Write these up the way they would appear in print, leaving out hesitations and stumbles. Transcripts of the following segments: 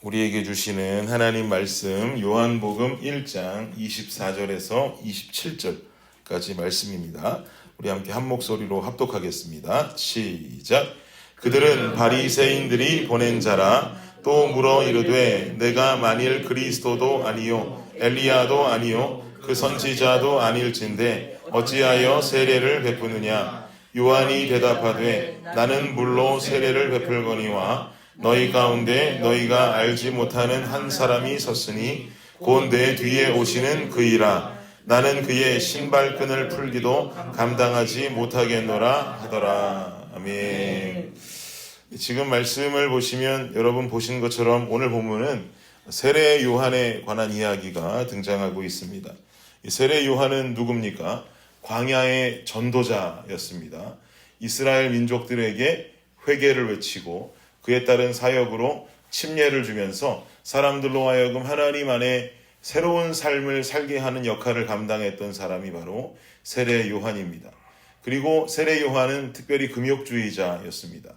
우리에게 주시는 하나님 말씀 요한복음 1장 24절에서 27절까지 말씀입니다. 우리 함께 한 목소리로 합독하겠습니다. 시작. 그들은 바리새인들이 보낸 자라. 또 물어 이르되 내가 만일 그리스도도 아니요 엘리야도 아니요 그 선지자도 아닐진데 어찌하여 세례를 베푸느냐. 요한이 대답하되 나는 물로 세례를 베풀거니와 너희 가운데 너희가 알지 못하는 한 사람이 섰으니 곧 내 뒤에 오시는 그이라. 나는 그의 신발끈을 풀기도 감당하지 못하겠노라 하더라. 아멘. 지금 말씀을 보시면 여러분 보신 것처럼 오늘 본문은 세례 요한에 관한 이야기가 등장하고 있습니다. 이 세례 요한은 누굽니까? 광야의 전도자였습니다. 이스라엘 민족들에게 회개를 외치고 그에 따른 사역으로 침례를 주면서 사람들로 하여금 하나님 안에 새로운 삶을 살게 하는 역할을 감당했던 사람이 바로 세례 요한입니다. 그리고 세례 요한은 특별히 금욕주의자였습니다.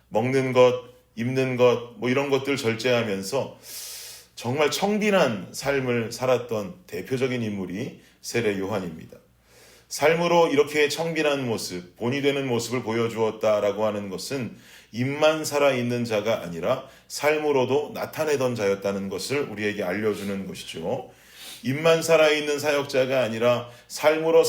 먹는 것, 입는 것, 이런 것들 절제하면서 정말 청빈한 삶을 살았던 대표적인 인물이 세례 요한입니다. 삶으로 이렇게 청빈한 모습, 본이 되는 모습을 보여주었다라고 하는 것은 입만 살아있는 자가 아니라 삶으로도 나타내던 자였다는 것을 우리에게 알려주는 것이죠. 입만 살아있는 사역자가 아니라 삶으로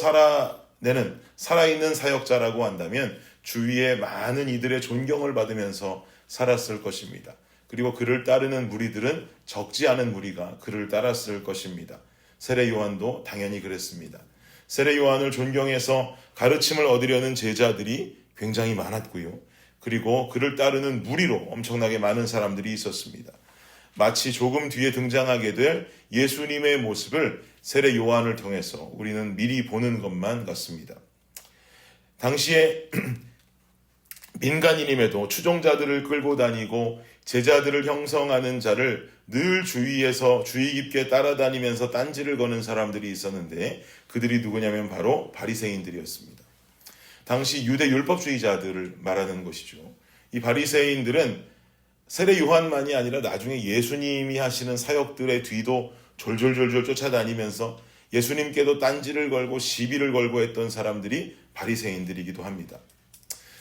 살아있는 사역자라고 한다면 주위에 많은 이들의 존경을 받으면서 살았을 것입니다. 그리고 그를 따르는 무리들은 적지 않은 무리가 그를 따랐을 것입니다. 세례 요한도 당연히 그랬습니다. 세례 요한을 존경해서 가르침을 얻으려는 제자들이 굉장히 많았고요. 그리고 그를 따르는 무리로 엄청나게 많은 사람들이 있었습니다. 마치 조금 뒤에 등장하게 될 예수님의 모습을 세례 요한을 통해서 우리는 미리 보는 것만 같습니다. 당시에 민간인임에도 추종자들을 끌고 다니고 제자들을 형성하는 자를 늘 주위에서 주의 깊게 따라다니면서 딴지를 거는 사람들이 있었는데 그들이 누구냐면 바로 바리새인들이었습니다. 당시 유대 율법주의자들을 말하는 것이죠. 이 바리새인들은 세례 요한만이 아니라 나중에 예수님이 하시는 사역들의 뒤도 졸졸졸졸 쫓아다니면서 예수님께도 딴지를 걸고 시비를 걸고 했던 사람들이 바리새인들이기도 합니다.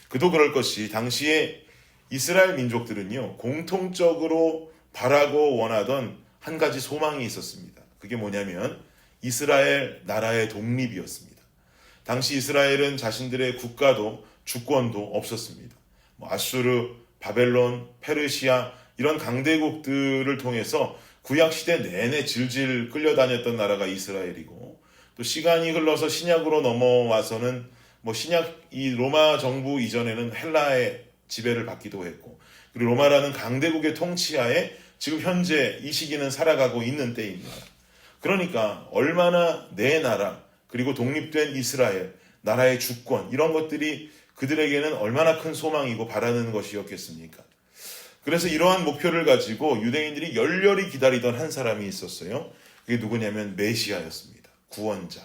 그도 그럴 것이 당시에 이스라엘 민족들은요, 공통적으로 바라고 원하던 한 가지 소망이 있었습니다. 그게 뭐냐면 이스라엘 나라의 독립이었습니다. 당시 이스라엘은 자신들의 국가도 주권도 없었습니다. 아수르, 바벨론, 페르시아 이런 강대국들을 통해서 구약시대 내내 질질 끌려다녔던 나라가 이스라엘이고, 또 시간이 흘러서 신약으로 넘어와서는 이 로마 정부 이전에는 헬라의 지배를 받기도 했고, 그리고 로마라는 강대국의 통치하에 지금 현재 이 시기는 살아가고 있는 때입니다. 그러니까 얼마나 내 나라 그리고 독립된 이스라엘 나라의 주권 이런 것들이 그들에게는 얼마나 큰 소망이고 바라는 것이었겠습니까? 그래서 이러한 목표를 가지고 유대인들이 열렬히 기다리던 한 사람이 있었어요. 그게 누구냐면 메시아였습니다. 구원자.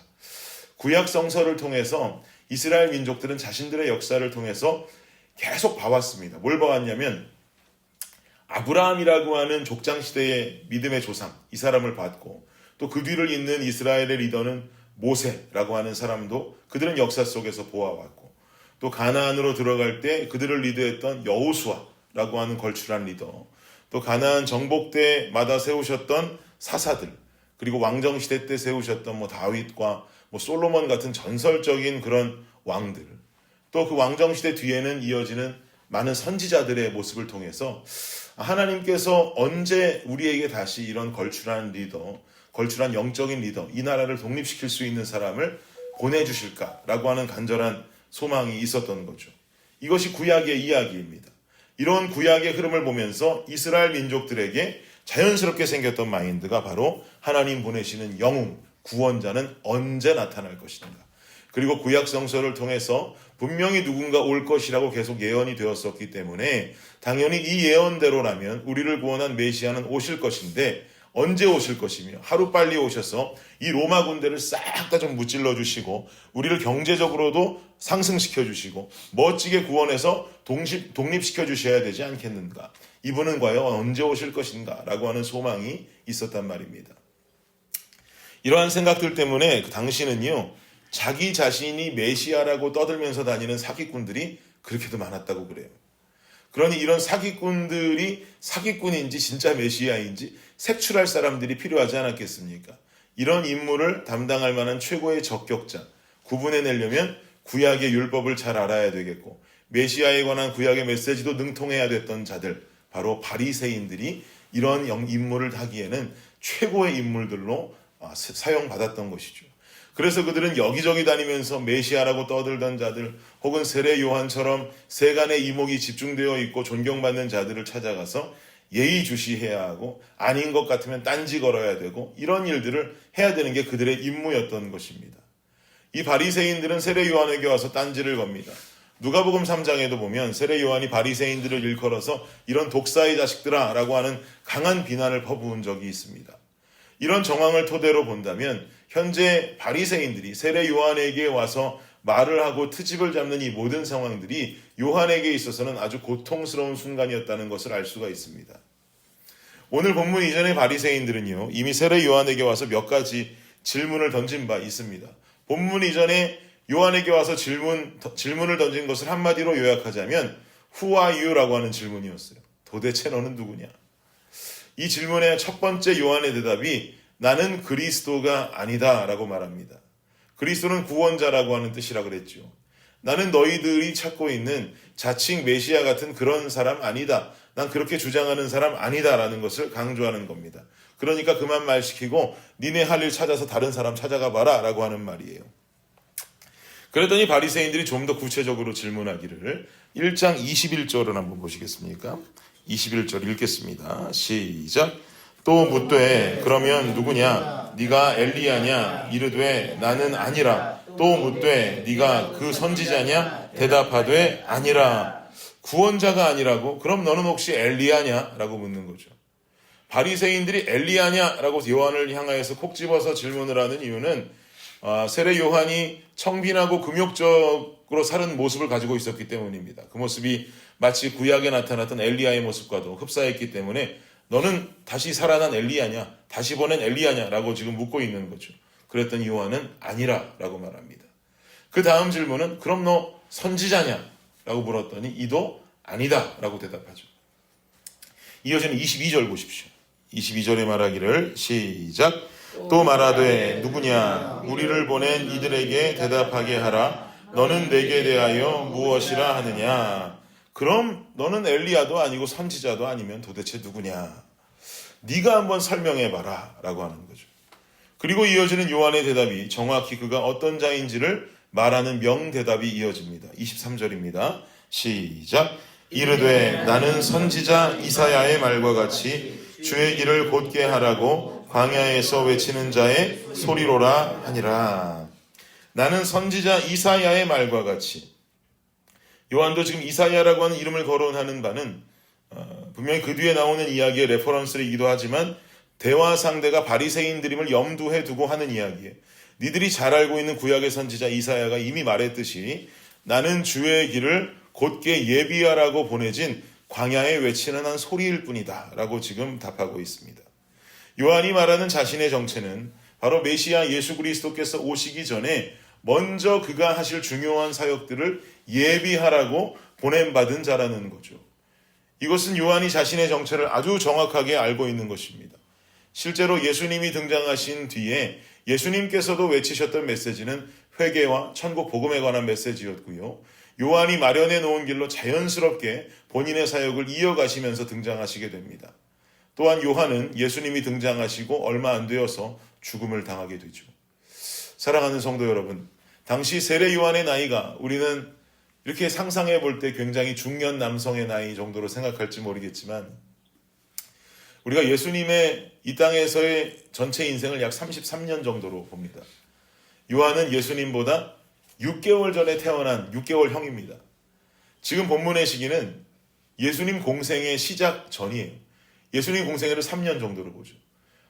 구약 성서를 통해서 이스라엘 민족들은 자신들의 역사를 통해서 계속 봐왔습니다. 뭘 봐왔냐면 아브라함이라고 하는 족장시대의 믿음의 조상, 이 사람을 봤고, 또 그 뒤를 잇는 이스라엘의 리더는 모세라고 하는 사람도 그들은 역사 속에서 보아왔고, 또 가나안으로 들어갈 때 그들을 리드했던 여호수아라고 하는 걸출한 리더, 또 가나안 정복 때마다 세우셨던 사사들, 그리고 왕정시대 때 세우셨던 다윗과 솔로몬 같은 전설적인 그런 왕들, 또 그 왕정시대 뒤에는 이어지는 많은 선지자들의 모습을 통해서 하나님께서 언제 우리에게 다시 이런 걸출한 리더, 걸출한 영적인 리더, 이 나라를 독립시킬 수 있는 사람을 보내주실까라고 하는 간절한 소망이 있었던 거죠. 이것이 구약의 이야기입니다. 이런 구약의 흐름을 보면서 이스라엘 민족들에게 자연스럽게 생겼던 마인드가 바로 하나님 보내시는 영웅, 구원자는 언제 나타날 것인가. 그리고 구약 성서를 통해서 분명히 누군가 올 것이라고 계속 예언이 되었었기 때문에 당연히 이 예언대로라면 우리를 구원한 메시아는 오실 것인데 언제 오실 것이며 하루빨리 오셔서 이 로마 군대를 싹 다 좀 무찔러 주시고 우리를 경제적으로도 상승시켜 주시고 멋지게 구원해서 독립시켜 주셔야 되지 않겠는가. 이분은 과연 언제 오실 것인가 라고 하는 소망이 있었단 말입니다. 이러한 생각들 때문에 그 당시는요, 자기 자신이 메시아라고 떠들면서 다니는 사기꾼들이 그렇게도 많았다고 그래요. 그러니 이런 사기꾼들이 사기꾼인지 진짜 메시아인지 색출할 사람들이 필요하지 않았겠습니까? 이런 임무를 담당할 만한 최고의 적격자, 구분해내려면 구약의 율법을 잘 알아야 되겠고 메시아에 관한 구약의 메시지도 능통해야 됐던 자들, 바로 바리새인들이 이런 임무를 하기에는 최고의 인물들로 사용받았던 것이죠. 그래서 그들은 여기저기 다니면서 메시아라고 떠들던 자들 혹은 세례 요한처럼 세간의 이목이 집중되어 있고 존경받는 자들을 찾아가서 예의주시해야 하고 아닌 것 같으면 딴지 걸어야 되고 이런 일들을 해야 되는 게 그들의 임무였던 것입니다. 이 바리새인들은 세례 요한에게 와서 딴지를 겁니다. 누가복음 3장에도 보면 세례 요한이 바리새인들을 일컬어서 이런 독사의 자식들아 라고 하는 강한 비난을 퍼부은 적이 있습니다. 이런 정황을 토대로 본다면 현재 바리새인들이 세례 요한에게 와서 말을 하고 트집을 잡는 이 모든 상황들이 요한에게 있어서는 아주 고통스러운 순간이었다는 것을 알 수가 있습니다. 오늘 본문 이전의 바리새인들은요, 이미 세례 요한에게 와서 몇 가지 질문을 던진 바 있습니다. 본문 이전에 요한에게 와서 질문을 던진 것을 한마디로 요약하자면 Who are you? 라고 하는 질문이었어요. 도대체 너는 누구냐? 이 질문의 첫 번째 요한의 대답이 나는 그리스도가 아니다 라고 말합니다. 그리스도는 구원자라고 하는 뜻이라 그랬죠. 나는 너희들이 찾고 있는 자칭 메시아 같은 그런 사람 아니다. 난 그렇게 주장하는 사람 아니다 라는 것을 강조하는 겁니다. 그러니까 그만 말 시키고 니네 할 일 찾아서 다른 사람 찾아가 봐라 라고 하는 말이에요. 그랬더니 바리새인들이 좀 더 구체적으로 질문하기를 1장 21절을 한번 보시겠습니까? 21절 읽겠습니다. 시작. 또 묻되 그러면 누구냐? 네가 엘리야냐? 이르되 나는 아니라. 또 묻되 네가 그 선지자냐? 대답하되 아니라. 구원자가 아니라고? 그럼 너는 혹시 엘리야냐? 라고 묻는 거죠. 바리새인들이 엘리야냐? 라고 요한을 향하여서 콕 집어서 질문을 하는 이유는 세례 요한이 청빈하고 금욕적으로 사는 모습을 가지고 있었기 때문입니다. 그 모습이 마치 구약에 나타났던 엘리야의 모습과도 흡사했기 때문에 너는 다시 살아난 엘리야냐? 다시 보낸 엘리야냐? 라고 지금 묻고 있는 거죠. 그랬더니 요한은 아니라 라고 말합니다. 그 다음 질문은 그럼 너 선지자냐? 라고 물었더니 이도 아니다 라고 대답하죠. 이어지는 22절 보십시오. 22절에 말하기를 시작. 또 말하되 누구냐? 우리를 보낸 이들에게 대답하게 하라. 너는 내게 대하여 무엇이라 하느냐? 그럼 너는 엘리야도 아니고 선지자도 아니면 도대체 누구냐? 네가 한번 설명해봐라 라고 하는 거죠. 그리고 이어지는 요한의 대답이 정확히 그가 어떤 자인지를 말하는 명대답이 이어집니다. 23절입니다. 시작. 이르되 나는 선지자 이사야의 말과 같이 주의 길을 곧게 하라고 광야에서 외치는 자의 소리로라 하니라. 나는 선지자 이사야의 말과 같이. 요한도 지금 이사야라고 하는 이름을 거론하는 바는 분명히 그 뒤에 나오는 이야기의 레퍼런스이기도 하지만 대화 상대가 바리새인들임을 염두에 두고 하는 이야기예요. 니들이 잘 알고 있는 구약의 선지자 이사야가 이미 말했듯이 나는 주의 길을 곧게 예비하라고 보내진 광야에 외치는 한 소리일 뿐이다 라고 지금 답하고 있습니다. 요한이 말하는 자신의 정체는 바로 메시아 예수 그리스도께서 오시기 전에 먼저 그가 하실 중요한 사역들을 예비하라고 보냄받은 자라는 거죠. 이것은 요한이 자신의 정체를 아주 정확하게 알고 있는 것입니다. 실제로 예수님이 등장하신 뒤에 예수님께서도 외치셨던 메시지는 회개와 천국 복음에 관한 메시지였고요. 요한이 마련해 놓은 길로 자연스럽게 본인의 사역을 이어가시면서 등장하시게 됩니다. 또한 요한은 예수님이 등장하시고 얼마 안 되어서 죽음을 당하게 되죠. 사랑하는 성도 여러분, 당시 세례 요한의 나이가 우리는 이렇게 상상해 볼 때 굉장히 중년 남성의 나이 정도로 생각할지 모르겠지만 우리가 예수님의 이 땅에서의 전체 인생을 약 33년 정도로 봅니다. 요한은 예수님보다 6개월 전에 태어난 6개월 형입니다. 지금 본문의 시기는 예수님 공생의 시작 전이에요. 예수님 공생애를 3년 정도로 보죠.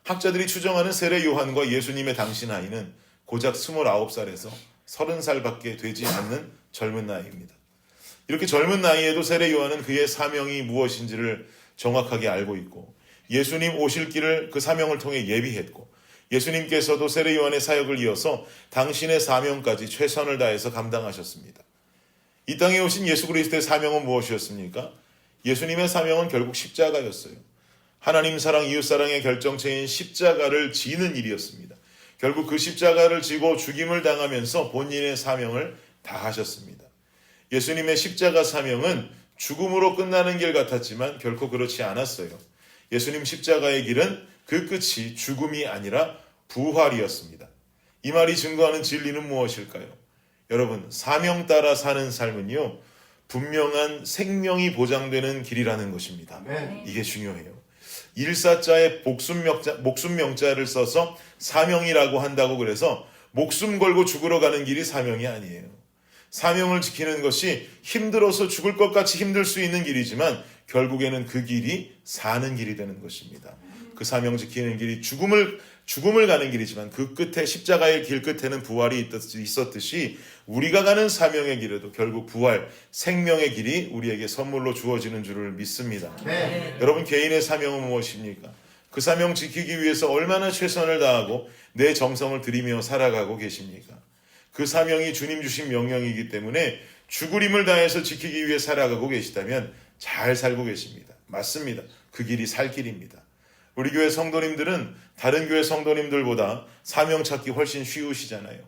학자들이 추정하는 세례 요한과 예수님의 당시 나이는 고작 29살에서 30살밖에 되지 않는 젊은 나이입니다. 이렇게 젊은 나이에도 세례 요한은 그의 사명이 무엇인지를 정확하게 알고 있고 예수님 오실 길을 그 사명을 통해 예비했고 예수님께서도 세례 요한의 사역을 이어서 당신의 사명까지 최선을 다해서 감당하셨습니다. 이 땅에 오신 예수 그리스도의 사명은 무엇이었습니까? 예수님의 사명은 결국 십자가였어요. 하나님 사랑, 이웃 사랑의 결정체인 십자가를 지는 일이었습니다. 결국 그 십자가를 지고 죽임을 당하면서 본인의 사명을 다하셨습니다. 예수님의 십자가 사명은 죽음으로 끝나는 길 같았지만 결코 그렇지 않았어요. 예수님 십자가의 길은 그 끝이 죽음이 아니라 부활이었습니다. 이 말이 증거하는 진리는 무엇일까요? 여러분, 사명 따라 사는 삶은요, 분명한 생명이 보장되는 길이라는 것입니다. 이게 중요해요. 일사자에 목숨명자를 써서 사명이라고 한다고 그래서 목숨 걸고 죽으러 가는 길이 사명이 아니에요. 사명을 지키는 것이 힘들어서 죽을 것 같이 힘들 수 있는 길이지만 결국에는 그 길이 사는 길이 되는 것입니다. 그 사명 지키는 길이 죽음을 가는 길이지만 그 끝에 십자가의 길 끝에는 부활이 있었듯이 우리가 가는 사명의 길에도 결국 부활, 생명의 길이 우리에게 선물로 주어지는 줄을 믿습니다. 여러분 개인의 사명은 무엇입니까? 그 사명 지키기 위해서 얼마나 최선을 다하고 내 정성을 들이며 살아가고 계십니까? 그 사명이 주님 주신 명령이기 때문에 죽을 힘을 다해서 지키기 위해 살아가고 계시다면 잘 살고 계십니다. 맞습니다. 그 길이 살 길입니다. 우리 교회 성도님들은 다른 교회 성도님들보다 사명 찾기 훨씬 쉬우시잖아요.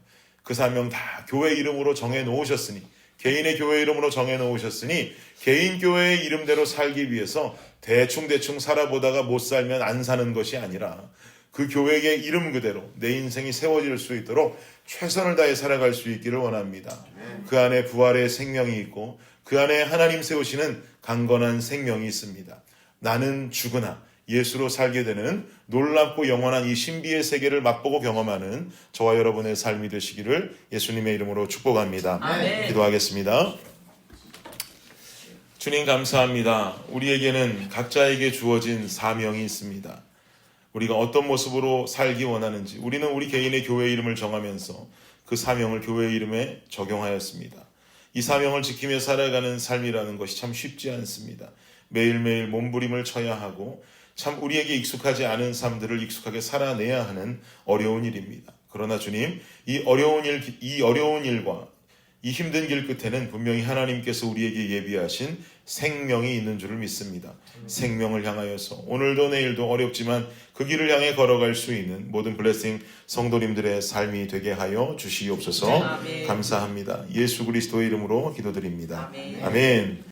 그 사명 다 교회 이름으로 정해놓으셨으니, 개인의 교회 이름으로 정해놓으셨으니 개인 교회의 이름대로 살기 위해서 대충 살아보다가 못 살면 안 사는 것이 아니라 그 교회의 이름 그대로 내 인생이 세워질 수 있도록 최선을 다해 살아갈 수 있기를 원합니다. 그 안에 부활의 생명이 있고 그 안에 하나님 세우시는 강건한 생명이 있습니다. 나는 죽으나 예수로 살게 되는 놀랍고 영원한 이 신비의 세계를 맛보고 경험하는 저와 여러분의 삶이 되시기를 예수님의 이름으로 축복합니다. 아멘. 기도하겠습니다. 주님 감사합니다. 우리에게는 각자에게 주어진 사명이 있습니다. 우리가 어떤 모습으로 살기 원하는지 우리는 우리 개인의 교회 이름을 정하면서 그 사명을 교회 이름에 적용하였습니다. 이 사명을 지키며 살아가는 삶이라는 것이 참 쉽지 않습니다. 매일매일 몸부림을 쳐야 하고 참 우리에게 익숙하지 않은 삶들을 익숙하게 살아내야 하는 어려운 일입니다. 그러나 주님, 이 어려운 일과 이 힘든 길 끝에는 분명히 하나님께서 우리에게 예비하신 생명이 있는 줄을 믿습니다. 생명을 향하여서 오늘도 내일도 어렵지만 그 길을 향해 걸어갈 수 있는 모든 블레싱 성도님들의 삶이 되게 하여 주시옵소서. 감사합니다. 예수 그리스도의 이름으로 기도드립니다. 아멘.